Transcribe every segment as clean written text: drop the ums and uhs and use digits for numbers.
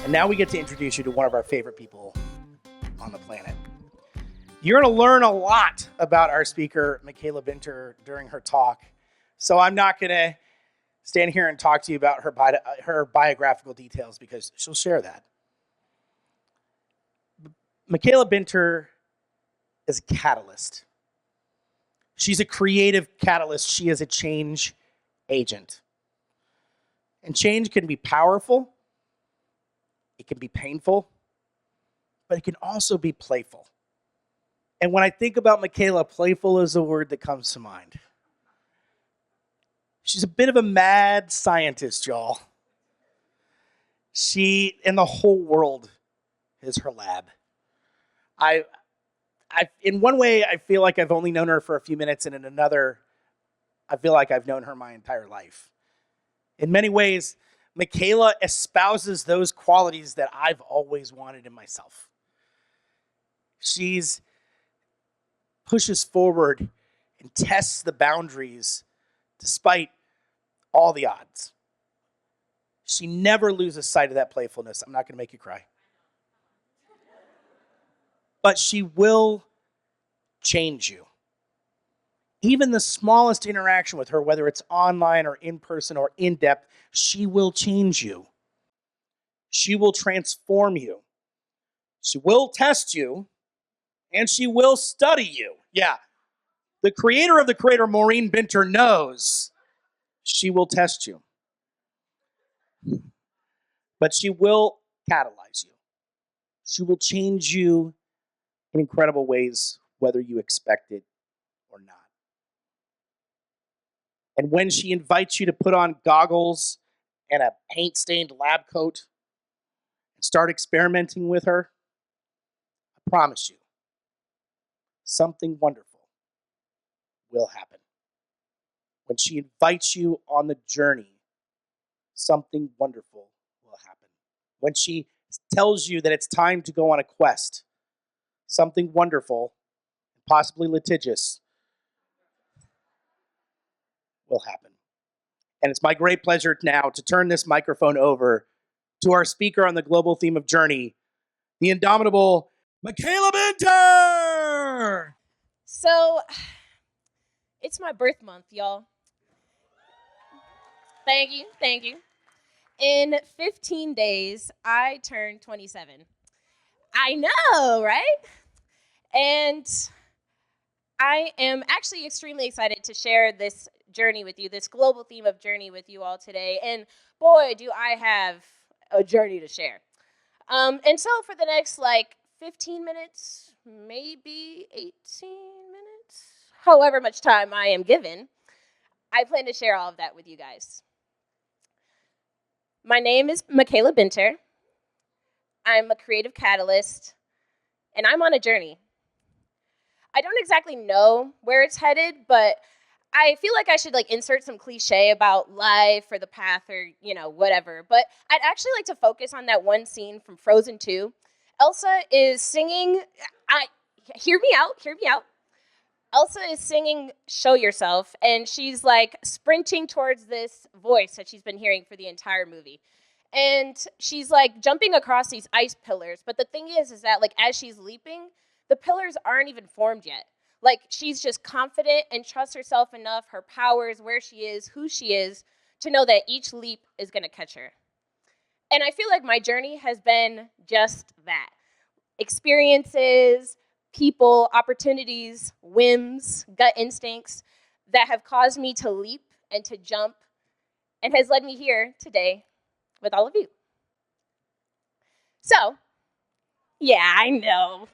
And now we get to introduce you to one of our favorite people on the planet. You're going to learn a lot about our speaker, Makayla Binter, during her talk. So I'm not going to stand here and talk to you about her biographical details because she'll share that. Makayla Binter is a catalyst. She's a creative catalyst. She is a change agent. And change can be powerful. It can be painful. But it can also be playful. And when I think about Makayla, playful is a word that comes to mind. She's a bit of a mad scientist, y'all. She, and the whole world is her lab. In one way, I feel like I've only known her for a few minutes, and in another, I feel like I've known her my entire life. In many ways, Makayla espouses those qualities that I've always wanted in myself. She's pushes forward and tests the boundaries despite all the odds. She never loses sight of that playfulness. I'm not going to make you cry. But she will change you. Even the smallest interaction with her, whether it's online or in person or in depth, she will change you. She will transform you. She will test you. And she will study you. Yeah. The creator of the creator, Maureen Binter, knows she will test you. But she will catalyze you. She will change you in incredible ways, whether you expect it or not. And when she invites you to put on goggles and a paint-stained lab coat and start experimenting with her, I promise you, something wonderful will happen. When she invites you on the journey, something wonderful will happen. When she tells you that it's time to go on a quest, something wonderful, possibly litigious, will happen. And it's my great pleasure now to turn this microphone over to our speaker on the global theme of journey, the indomitable Makayla Binter! So, it's my birth month, y'all. Thank you. In 15 days, I turn 27. I know, right? And I am actually extremely excited to share this journey with you, this global theme of journey with you all today. And boy, do I have a journey to share. And so for the next 15 minutes, maybe 18 minutes, however much time I am given, I plan to share all of that with you guys. My name is Makayla Binter. I'm a creative catalyst, and I'm on a journey. I don't exactly know where it's headed, but I feel like I should insert some cliche about life or the path or, whatever. But I'd actually like to focus on that one scene from Frozen 2. Elsa is singing, hear me out. Elsa is singing Show Yourself, and she's sprinting towards this voice that she's been hearing for the entire movie. And she's jumping across these ice pillars. But the thing is that as she's leaping, the pillars aren't even formed yet. She's just confident and trusts herself enough, her powers, where she is, who she is, to know that each leap is going to catch her. And I feel like my journey has been just that. Experiences, people, opportunities, whims, gut instincts that have caused me to leap and to jump and has led me here today with all of you. So, yeah, I know.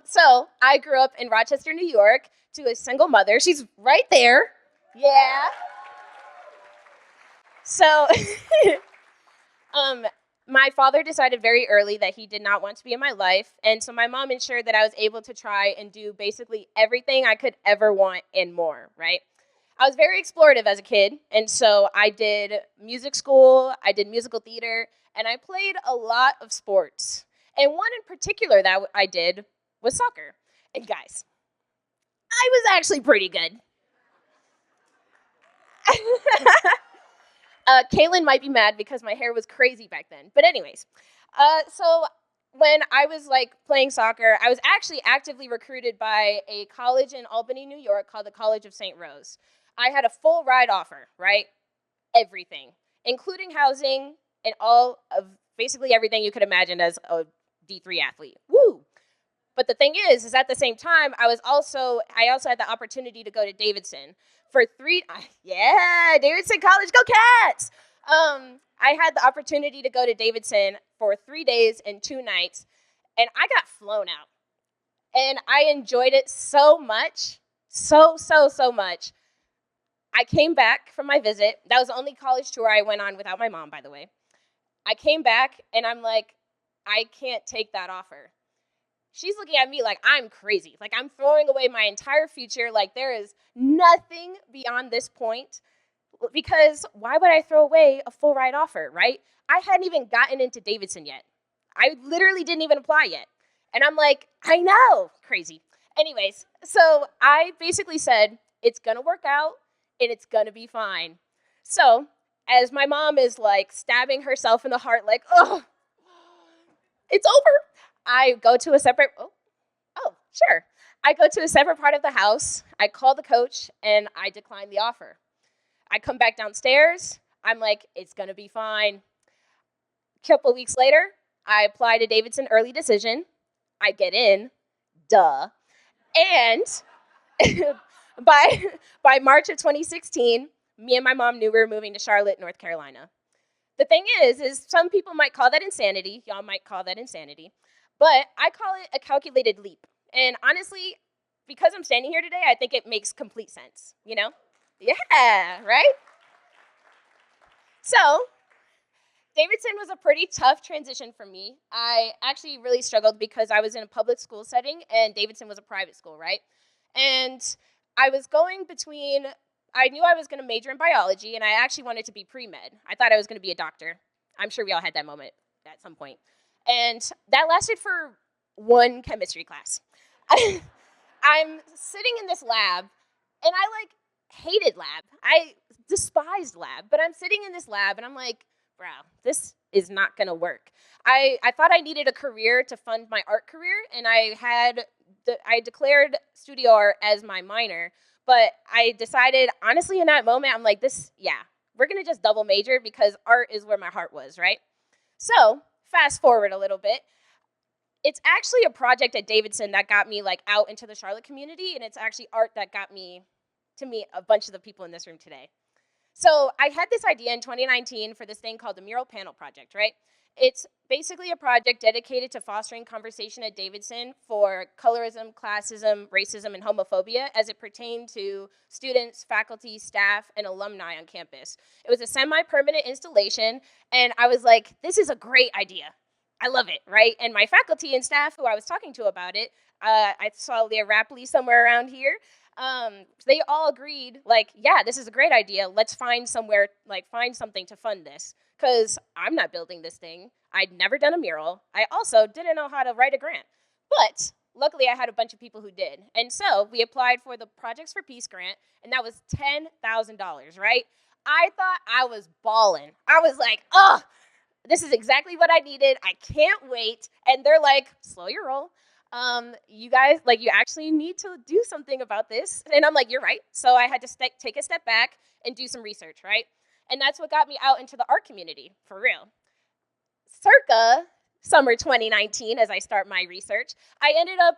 So I grew up in Rochester, New York, to a single mother. She's right there. Yeah. So, my father decided very early that he did not want to be in my life, and so my mom ensured that I was able to try and do basically everything I could ever want and more, right? I was very explorative as a kid, and so I did music school, I did musical theater, and I played a lot of sports. And one in particular that I did was soccer. And guys, I was actually pretty good. Kaylin might be mad because my hair was crazy back then. But anyways, so when I was like playing soccer, I was actually actively recruited by a college in Albany, New York called the College of St. Rose. I had a full ride offer, right? Everything, including housing and all of basically everything you could imagine as a D3 athlete. Woo! But the thing is at the same time, I also had the opportunity to go to Davidson for Davidson College, go Cats! I had the opportunity to go to Davidson for 3 days and 2 nights, and I got flown out. And I enjoyed it so much, so much. I came back from my visit. That was the only college tour I went on without my mom, by the way. I came back, and I'm like, I can't take that offer. She's looking at me like I'm crazy. Like I'm throwing away my entire future. Like there is nothing beyond this point. Because why would I throw away a full ride offer, right? I hadn't even gotten into Davidson yet. I literally didn't even apply yet. And I'm like, I know, crazy. Anyways, so I basically said, it's going to work out and it's going to be fine. So as my mom is like stabbing herself in the heart, like, oh, it's over. I go to a separate, sure. I go to a separate part of the house. I call the coach and I decline the offer. I come back downstairs. I'm like, it's going to be fine. A couple weeks later, I apply to Davidson early decision. I get in. Duh. And by March of 2016, me and my mom knew we were moving to Charlotte, North Carolina. The thing is some people might call that insanity. Y'all might call that insanity. But I call it a calculated leap. And honestly, because I'm standing here today, I think it makes complete sense, you know? Yeah, right? So, Davidson was a pretty tough transition for me. I actually really struggled because I was in a public school setting and Davidson was a private school, right? And I was going between, I knew I was going to major in biology and I actually wanted to be pre-med. I thought I was going to be a doctor. I'm sure we all had that moment at some point. And that lasted for one chemistry class. I'm sitting in this lab and I hated lab. I despised lab, but I'm sitting in this lab and I'm like, bro, this is not gonna work. I thought I needed a career to fund my art career, and I declared studio art as my minor, but I decided, honestly, in that moment, I'm like, we're gonna just double major because art is where my heart was, right? So, fast forward a little bit. It's actually a project at Davidson that got me out into the Charlotte community, and it's actually art that got me to meet a bunch of the people in this room today. So I had this idea in 2019 for this thing called the Mural Panel Project, right? It's basically a project dedicated to fostering conversation at Davidson for colorism, classism, racism, and homophobia as it pertained to students, faculty, staff, and alumni on campus. It was a semi-permanent installation, and I was like, this is a great idea. I love it, right? And my faculty and staff who I was talking to about it, I saw Leah Rapley somewhere around here, they all agreed, this is a great idea. Let's find somewhere, find something to fund this. Because I'm not building this thing. I'd never done a mural. I also didn't know how to write a grant. But luckily, I had a bunch of people who did. And so we applied for the Projects for Peace grant, and that was $10,000, right? I thought I was balling. I was like, oh, this is exactly what I needed. I can't wait. And they're like, slow your roll. You guys, you actually need to do something about this. And I'm like, you're right. So I had to take a step back and do some research, right? And that's what got me out into the art community, for real. Circa summer 2019, as I start my research, I ended up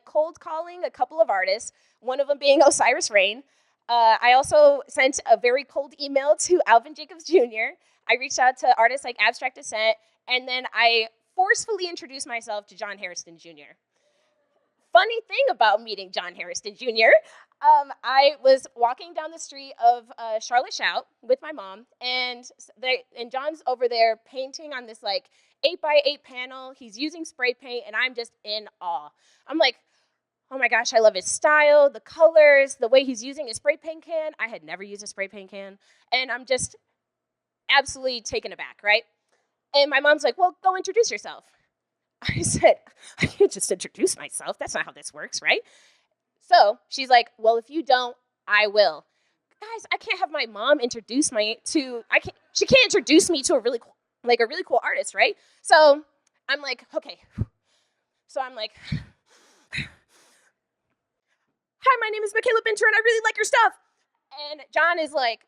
cold calling a couple of artists, one of them being Osiris Rain. I also sent a very cold email to Alvin Jacobs Jr. I reached out to artists like Abstract Descent, and then I forcefully introduced myself to John Hairston Jr. Funny thing about meeting John Hairston Jr., I was walking down the street of Charlotte Shout with my mom, and John's over there painting on this 8x8 panel. He's using spray paint, and I'm just in awe. I'm like, oh my gosh, I love his style, the colors, the way he's using his spray paint can. I had never used a spray paint can, and I'm just absolutely taken aback, right? And my mom's like, well, go introduce yourself. I said, I can't just introduce myself. That's not how this works, right? So she's like, well, if you don't, I will. guys, I can't have my mom she can't introduce me to a really cool artist, right? So I'm like, okay. So I'm like, hi, my name is Makayla Binter, and I really like your stuff. And John is like,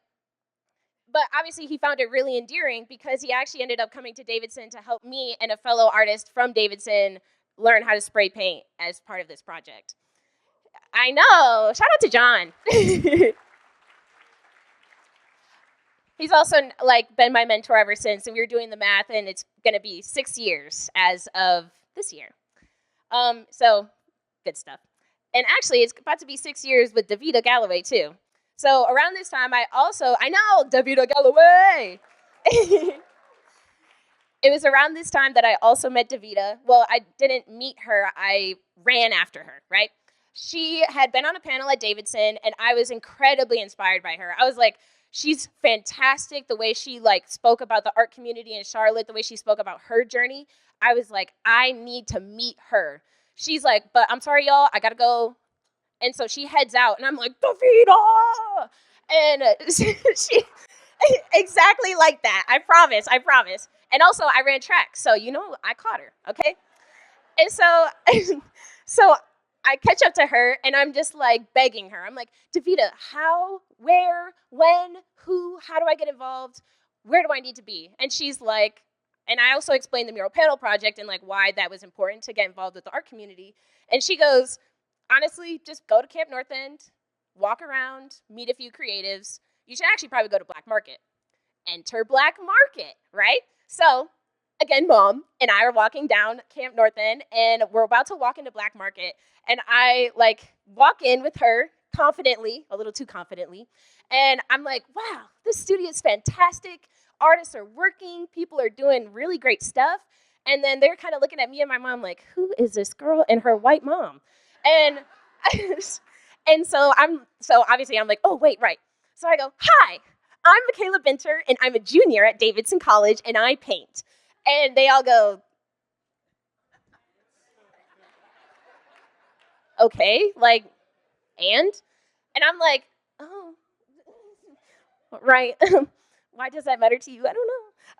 but obviously he found it really endearing because he actually ended up coming to Davidson to help me and a fellow artist from Davidson learn how to spray paint as part of this project. I know. Shout out to John. He's also like been my mentor ever since, and we were doing the math, and it's going to be 6 years as of this year. So good stuff. And actually, it's about to be 6 years with Davida Galloway too. So around this time, I know Davida Galloway. It was around this time that I also met Davida. Well, I didn't meet her. I ran after her, right? She had been on a panel at Davidson, and I was incredibly inspired by her. I was like, she's fantastic. The way she spoke about the art community in Charlotte, the way she spoke about her journey, I was like, I need to meet her. She's like, but I'm sorry, y'all, I gotta go. And so she heads out, and I'm like, Davida! And she exactly like that. I promise. And also, I ran track, so I caught her, okay? And so, so I catch up to her, and I'm just like begging her. I'm like, Davida, how, where, when, who, how do I get involved? Where do I need to be? And she's like, and I also explained the mural panel project and why that was important to get involved with the art community. And she goes, honestly, just go to Camp North End, walk around, meet a few creatives. You should actually probably go to Black Market. Enter Black Market, right? So, again, Mom and I are walking down Camp North End, and we're about to walk into Black Market, and I, walk in with her confidently, a little too confidently, and I'm like, wow, this studio is fantastic. Artists are working. People are doing really great stuff. And then they're kind of looking at me and my mom like, who is this girl and her white mom? And and so obviously I'm like, oh, wait, right. So I go, hi, I'm Makayla Binter, and I'm a junior at Davidson College, and I paint. And they all go, okay, and? And I'm like, oh, right. Why does that matter to you? I don't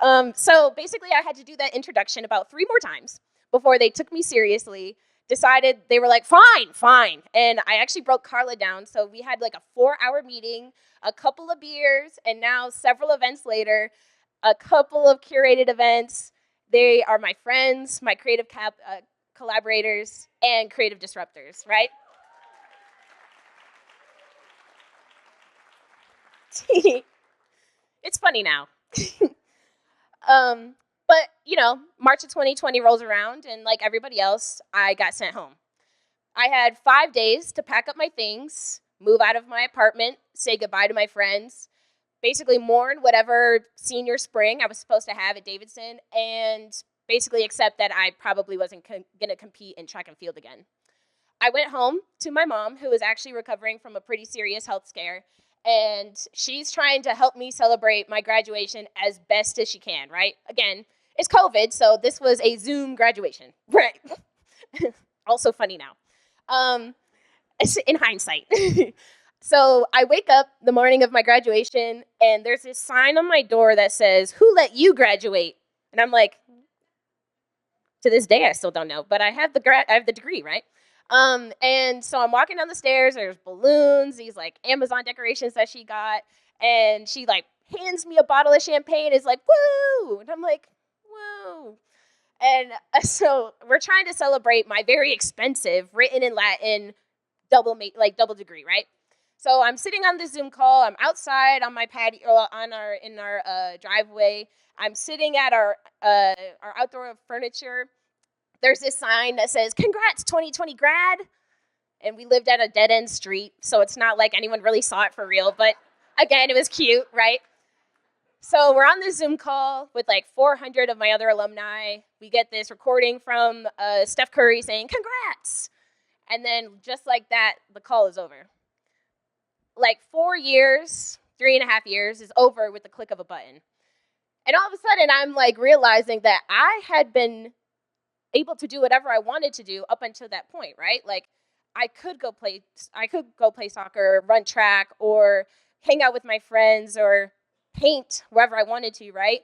know. So basically, I had to do that introduction about 3 more times before they took me seriously, decided they were like, fine. And I actually broke Carla down. So we had a 4-hour meeting, a couple of beers, and now several events later, a couple of curated events. They are my friends, my creative collaborators, and creative disruptors, right? It's funny now. But, March of 2020 rolls around, and like everybody else, I got sent home. I had 5 days to pack up my things, move out of my apartment, say goodbye to my friends, basically mourn whatever senior spring I was supposed to have at Davidson, and basically accept that I probably wasn't going to compete in track and field again. I went home to my mom, who was actually recovering from a pretty serious health scare, and she's trying to help me celebrate my graduation as best as she can, right? Again, it's COVID, so this was a Zoom graduation, right? Also funny now, in hindsight. So I wake up the morning of my graduation, and there's this sign on my door that says, "Who let you graduate?" And I'm like, to this day, I still don't know, but I have the degree, right? And so I'm walking down the stairs. There's balloons, these Amazon decorations that she got, and she hands me a bottle of champagne. Is like, woo, and I'm like, woo. And so we're trying to celebrate my very expensive, written in Latin, double degree, right? So I'm sitting on the Zoom call. I'm outside on my patio, in our driveway. I'm sitting at our outdoor furniture. There's this sign that says, "Congrats, 2020 grad." And we lived at a dead-end street, so it's not like anyone really saw it for real. But again, it was cute, right? So we're on this Zoom call with 400 of my other alumni. We get this recording from Steph Curry saying, "Congrats." And then just like that, the call is over. 4 years, 3.5 years is over with the click of a button. And all of a sudden, I'm realizing that I had been able to do whatever I wanted to do up until that point, right? I could go play soccer, run track, or hang out with my friends or paint wherever I wanted to, right?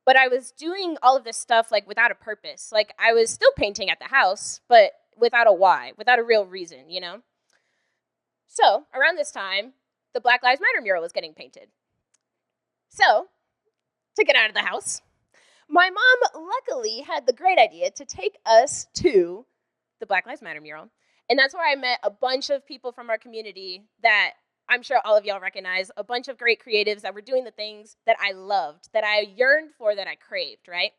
But I was doing all of this stuff like without a purpose. Like I was still painting at the house, but without a why, without a real reason, you know? So around this time, the Black Lives Matter mural was getting painted. So to get out of the house, my mom luckily had the great idea to take us to the Black Lives Matter mural. And that's where I met a bunch of people from our community that I'm sure all of y'all recognize, a bunch of great creatives that were doing the things that I loved, that I yearned for, that I craved, right?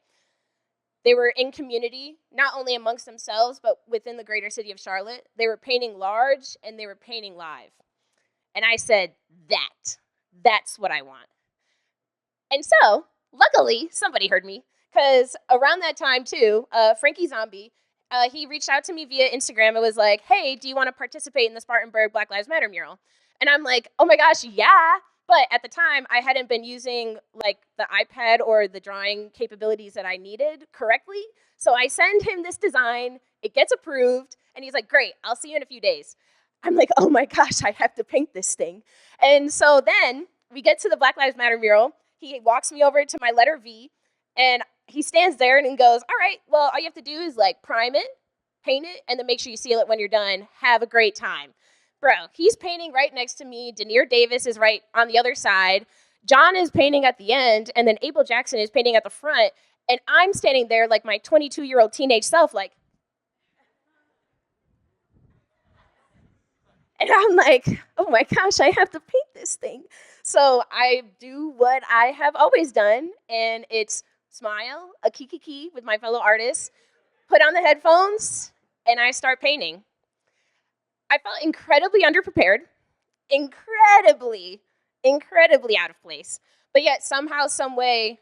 They were in community, not only amongst themselves, but within the greater city of Charlotte. They were painting large and they were painting live. And I said, that's what I want. And so, luckily, somebody heard me, because around that time, too, Frankie Zombie, he reached out to me via Instagram and was like, hey, do you want to participate in the Spartanburg Black Lives Matter mural? And I'm like, oh my gosh, yeah. But at the time, I hadn't been using like the iPad or the drawing capabilities that I needed correctly. So I send him this design, it gets approved, and he's like, great, I'll see you in a few days. I'm like, oh my gosh, I have to paint this thing. And so then we get to the Black Lives Matter mural. He walks me over to my letter V, and he stands there and he goes, all right, well, all you have to do is like prime it, paint it, and then make sure you seal it when you're done. Have a great time. Bro, he's painting right next to me. Denier Davis is right on the other side. John is painting at the end, and then Abel Jackson is painting at the front. And I'm standing there like my 22-year-old teenage self, like, and I'm like, oh my gosh, I have to paint this thing. So I do what I have always done, and it's smile, a kiki with my fellow artists, put on the headphones, and I start painting. I felt incredibly underprepared, incredibly out of place. But yet somehow, some way,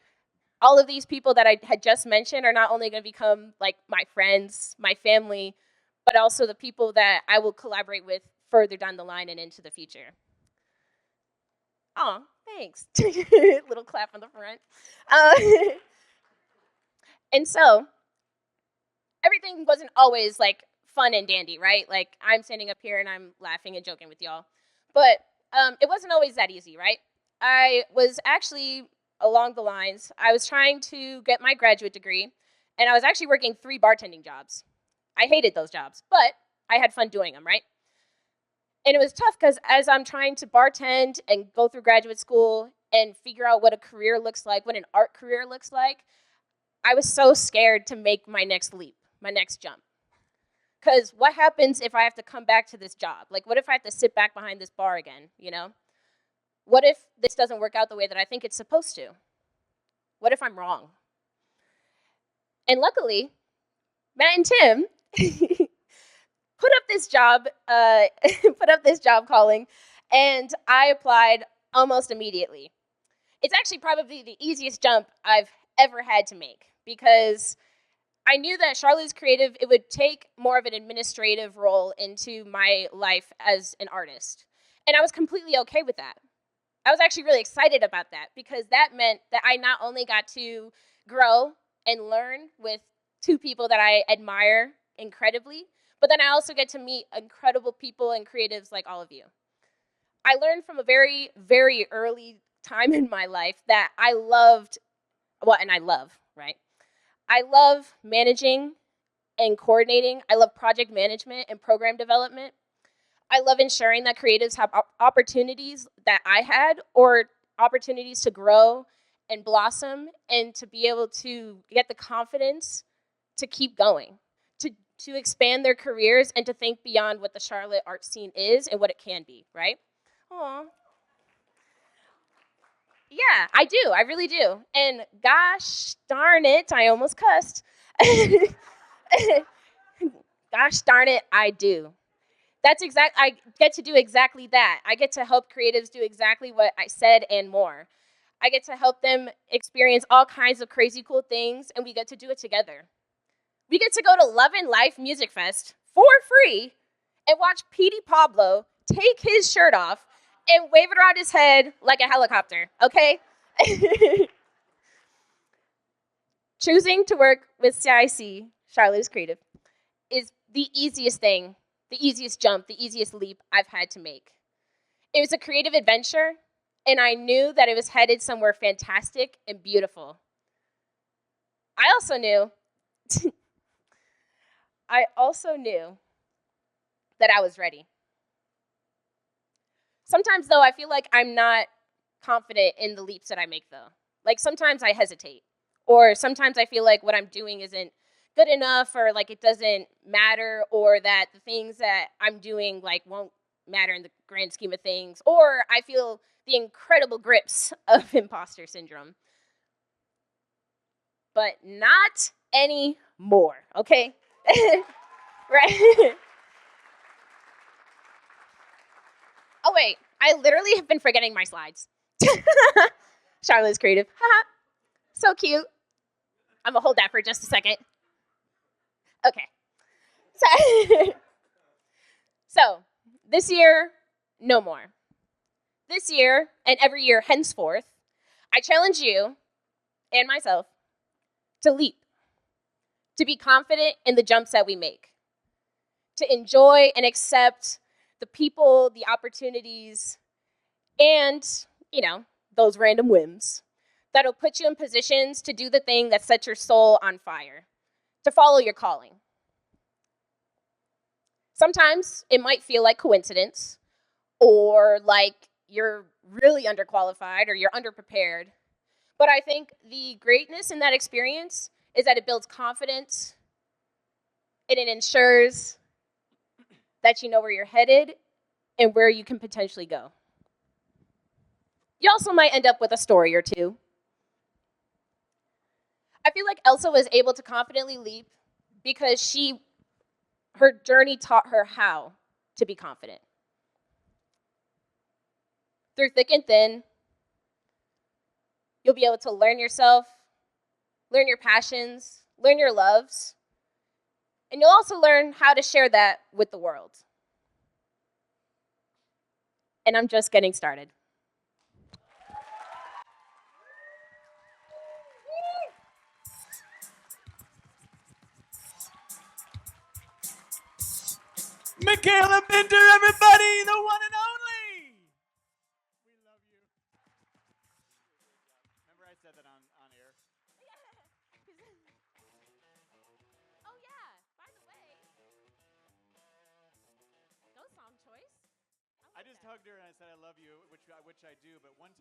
all of these people that I had just mentioned are not only going to become like my friends, my family, but also the people that I will collaborate with further down the line and into the future. Oh, thanks. Little clap on the front. And so everything wasn't always like fun and dandy, right? Like I'm standing up here and I'm laughing and joking with y'all. But it wasn't always that easy, right? I was actually along the lines, I was trying to get my graduate degree, and I was actually working 3 bartending jobs. I hated those jobs, but I had fun doing them, right? And it was tough because as I'm trying to bartend and go through graduate school and figure out what a career looks like, what an art career looks like, I was so scared to make my next leap, my next jump. Because what happens if I have to come back to this job? Like, what if I have to sit back behind this bar again, you know? What if this doesn't work out the way that I think it's supposed to? What if I'm wrong? And luckily, Matt and Tim put up this job calling, and I applied almost immediately. It's actually probably the easiest jump I've ever had to make, because I knew that Charlotte's Creative, it would take more of an administrative role into my life as an artist. And I was completely okay with that. I was actually really excited about that, because that meant that I not only got to grow and learn with 2 people that I admire incredibly, but then I also get to meet incredible people and creatives like all of you. I learned from a very, very early time in my life that I loved, and I love, right? I love managing and coordinating. I love project management and program development. I love ensuring that creatives have opportunities that I had, or opportunities to grow and blossom and to be able to get the confidence to keep going, to expand their careers and to think beyond what the Charlotte art scene is and what it can be, right? Aw. Yeah, I do. I really do. And gosh darn it, I almost cussed. Gosh darn it, I do. I get to do exactly that. I get to help creatives do exactly what I said and more. I get to help them experience all kinds of crazy cool things, and we get to do it together. We get to go to Love and Life Music Fest for free and watch Petey Pablo take his shirt off and wave it around his head like a helicopter, okay? Choosing to work with CIC, Charlotte's Creative, is the easiest thing, the easiest jump, the easiest leap I've had to make. It was a creative adventure, and I knew that it was headed somewhere fantastic and beautiful. I also knew that I was ready. Sometimes, though, I feel like I'm not confident in the leaps that I make, though. Like, sometimes I hesitate. Or sometimes I feel like what I'm doing isn't good enough, or like it doesn't matter, or that the things that I'm doing like won't matter in the grand scheme of things. Or I feel the incredible grips of imposter syndrome. But not anymore, okay? Right? Oh, wait. I literally have been forgetting my slides. Charlotte's creative. Haha. So cute. I'm going to hold that for just a second. Okay. So, so, this year, no more. This year, and every year henceforth, I challenge you and myself to leap, to be confident in the jumps that we make, to enjoy and accept the people, the opportunities, and, those random whims that'll put you in positions to do the thing that sets your soul on fire, to follow your calling. Sometimes it might feel like coincidence, or like you're really underqualified or you're underprepared. But I think the greatness in that experience is that it builds confidence and it ensures that you know where you're headed and where you can potentially go. You also might end up with a story or two. I feel like Elsa was able to confidently leap because her journey taught her how to be confident. Through thick and thin, you'll be able to learn yourself, learn your passions, learn your loves, and you'll also learn how to share that with the world. And I'm just getting started. Makayla Binter, everybody, the one and only. We love you. Remember I said that on air? Oh yeah, by the way, no song choice. I just hugged her and I said I love you, which I do, but one time